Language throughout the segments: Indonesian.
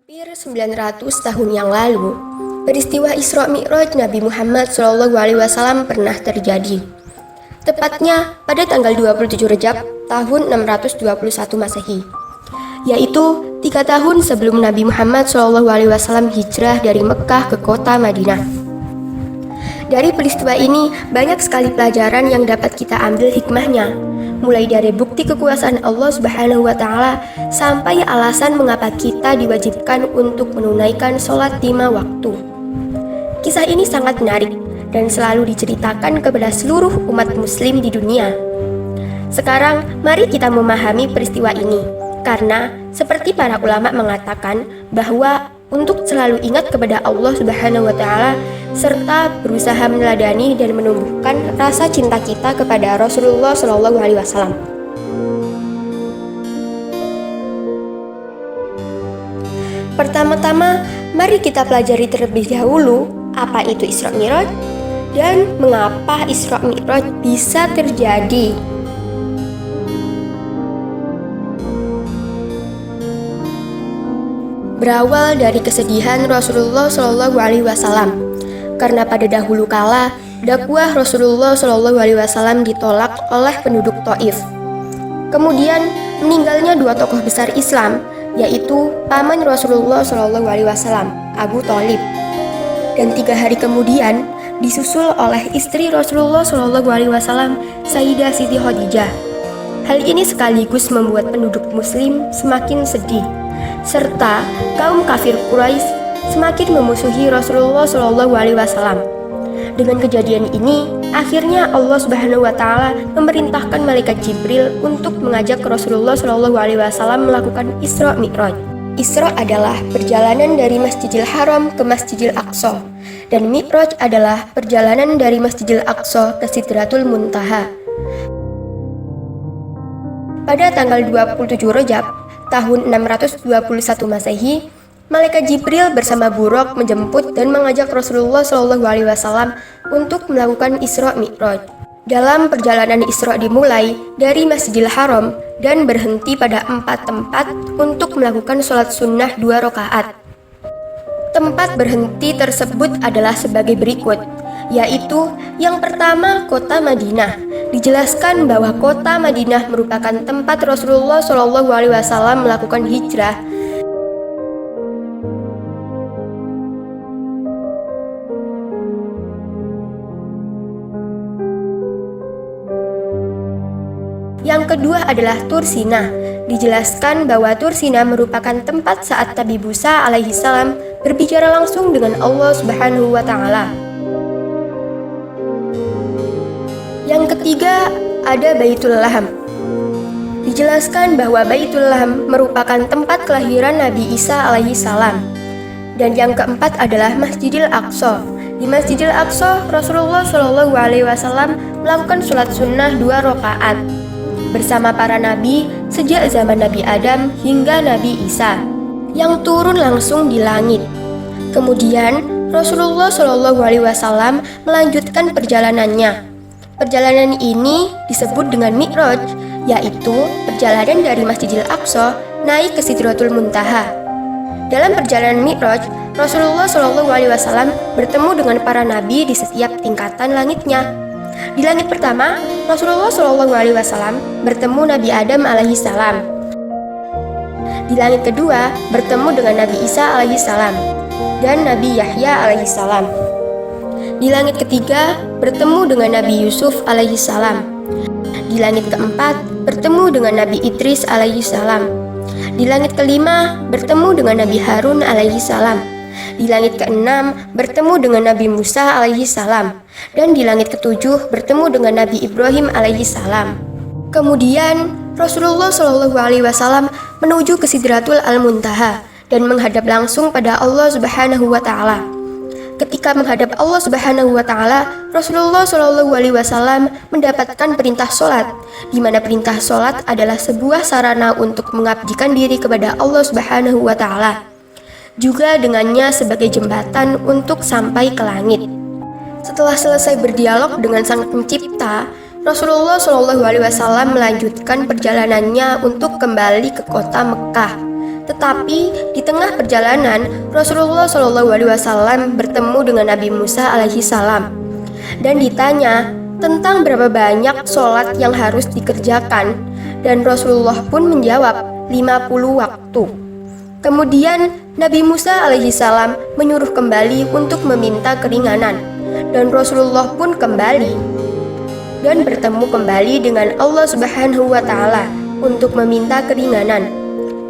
Hampir 900 tahun yang lalu, peristiwa Isra Mi'raj Nabi Muhammad SAW pernah terjadi. Tepatnya pada tanggal 27 Rejab tahun 621 Masehi, yaitu 3 tahun sebelum Nabi Muhammad SAW hijrah dari Mekkah ke kota Madinah. Dari peristiwa ini, banyak sekali pelajaran yang dapat kita ambil hikmahnya, mulai dari bukti kekuasaan Allah Subhanahu wa Ta'ala sampai alasan mengapa kita diwajibkan untuk menunaikan sholat 5 waktu. Kisah ini sangat menarik dan selalu diceritakan kepada seluruh umat Muslim di dunia. Sekarang, mari kita memahami peristiwa ini, karena seperti para ulama mengatakan bahwa untuk selalu ingat kepada Allah Subhanahu wa Ta'ala serta berusaha meneladani dan menumbuhkan rasa cinta kita kepada Rasulullah SAW. Pertama-tama, mari kita pelajari terlebih dahulu apa itu Isra Mi'raj dan mengapa Isra Mi'raj bisa terjadi. Berawal dari kesedihan Rasulullah SAW, karena pada dahulu kala dakwah Rasulullah SAW ditolak oleh penduduk Taif. Kemudian meninggalnya dua tokoh besar Islam, yaitu paman Rasulullah SAW, Abu Thalib, dan 3 hari kemudian disusul oleh istri Rasulullah SAW, Sayyidah Siti Khadijah. Hal ini sekaligus membuat penduduk Muslim semakin sedih, serta kaum kafir Quraisy semakin memusuhi Rasulullah SAW. Dengan kejadian ini, akhirnya Allah Subhanahu wa Ta'ala memerintahkan malaikat Jibril untuk mengajak Rasulullah SAW melakukan Isra Mi'raj. Isra adalah perjalanan dari Masjidil Haram ke Masjidil Aqsa, dan Mi'raj adalah perjalanan dari Masjidil Aqsa ke Sidratul Muntaha. Pada tanggal 27 Rejab tahun 621 Masehi, malaikat Jibril bersama Buraq menjemput dan mengajak Rasulullah SAW untuk melakukan Isra Mi'raj. Dalam perjalanan Isra dimulai dari Masjidil Haram dan berhenti pada 4 tempat untuk melakukan sholat sunnah 2 rakaat. Tempat berhenti tersebut adalah sebagai berikut, yaitu yang pertama kota Madinah. Dijelaskan bahwa kota Madinah merupakan tempat Rasulullah SAW melakukan hijrah. Yang kedua adalah Tur Sina. Dijelaskan bahwa Tur Sina merupakan tempat saat Nabi Musa alaihissalam berbicara langsung dengan Allah Subhanahu wa Ta'ala. Yang ketiga ada Baitul Laham. Dijelaskan bahwa Baitul Laham merupakan tempat kelahiran Nabi Isa alaihissalam. Dan yang keempat adalah Masjidil Aqsa. Di Masjidil Aqsa, Rasulullah SAW melakukan sholat sunnah 2 rakaat bersama para nabi sejak zaman Nabi Adam hingga Nabi Isa yang turun langsung di langit. Kemudian Rasulullah SAW melanjutkan perjalanannya. Perjalanan ini disebut dengan Mi'raj, yaitu perjalanan dari Masjidil Aqsa naik ke Sidratul Muntaha. Dalam perjalanan Mi'raj, Rasulullah SAW bertemu dengan para nabi di setiap tingkatan langitnya. Di langit pertama, Rasulullah SAW bertemu Nabi Adam alaihissalam. Di langit kedua, bertemu dengan Nabi Isa alaihissalam dan Nabi Yahya alaihissalam. Di langit ketiga, bertemu dengan Nabi Yusuf alaihissalam. Di langit keempat, bertemu dengan Nabi Idris alaihissalam. Di langit kelima, bertemu dengan Nabi Harun alaihissalam. Di langit keenam, bertemu dengan Nabi Musa alaihissalam. Dan di langit ketujuh, bertemu dengan Nabi Ibrahim alaihissalam. Kemudian, Rasulullah SAW menuju ke Sidratul Al-Muntaha dan menghadap langsung pada Allah Subhanahu wa Ta'ala. Ketika menghadap Allah Subhanahu wa Ta'ala, Rasulullah SAW mendapatkan perintah sholat, di mana perintah sholat adalah sebuah sarana untuk mengabdikan diri kepada Allah Subhanahu wa Ta'ala, juga dengannya sebagai jembatan untuk sampai ke langit. Setelah selesai berdialog dengan Sang Pencipta, Rasulullah SAW melanjutkan perjalanannya untuk kembali ke kota Mekkah. Tetapi di tengah perjalanan, Rasulullah SAW bertemu dengan Nabi Musa alaihi salam dan ditanya tentang berapa banyak sholat yang harus dikerjakan, dan Rasulullah pun menjawab 50 waktu. Kemudian Nabi Musa alaihi salam menyuruh kembali untuk meminta keringanan, dan Rasulullah pun kembali dan bertemu kembali dengan Allah Subhanahu wa Ta'ala untuk meminta keringanan.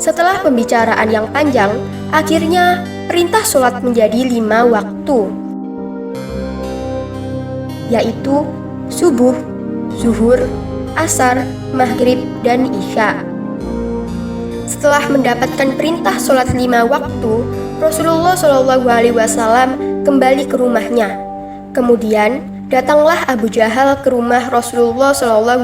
Setelah pembicaraan yang panjang, akhirnya perintah sholat menjadi 5 waktu, yaitu subuh, zuhur, asar, maghrib, dan isya. Setelah mendapatkan perintah sholat 5 waktu, Rasulullah SAW kembali ke rumahnya. Kemudian datanglah Abu Jahal ke rumah Rasulullah SAW,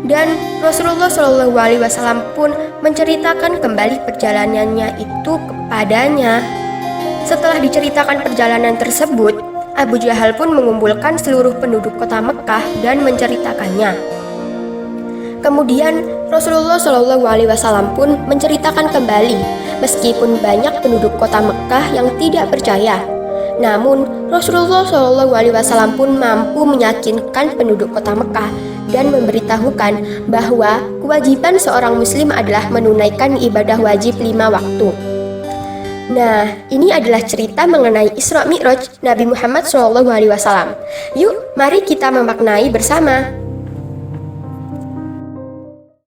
dan Rasulullah SAW pun menceritakan kembali perjalanannya itu kepadanya. Setelah diceritakan perjalanan tersebut, Abu Jahal pun mengumpulkan seluruh penduduk kota Mekah dan menceritakannya. Kemudian Rasulullah SAW pun menceritakan kembali, meskipun banyak penduduk kota Mekah yang tidak percaya. Namun Rasulullah SAW pun mampu meyakinkan penduduk kota Mekah dan memberitahukan bahwa kewajiban seorang muslim adalah menunaikan ibadah wajib 5 waktu. Nah, ini adalah cerita mengenai Isra Mi'raj Nabi Muhammad SAW. Yuk, mari kita memaknai bersama.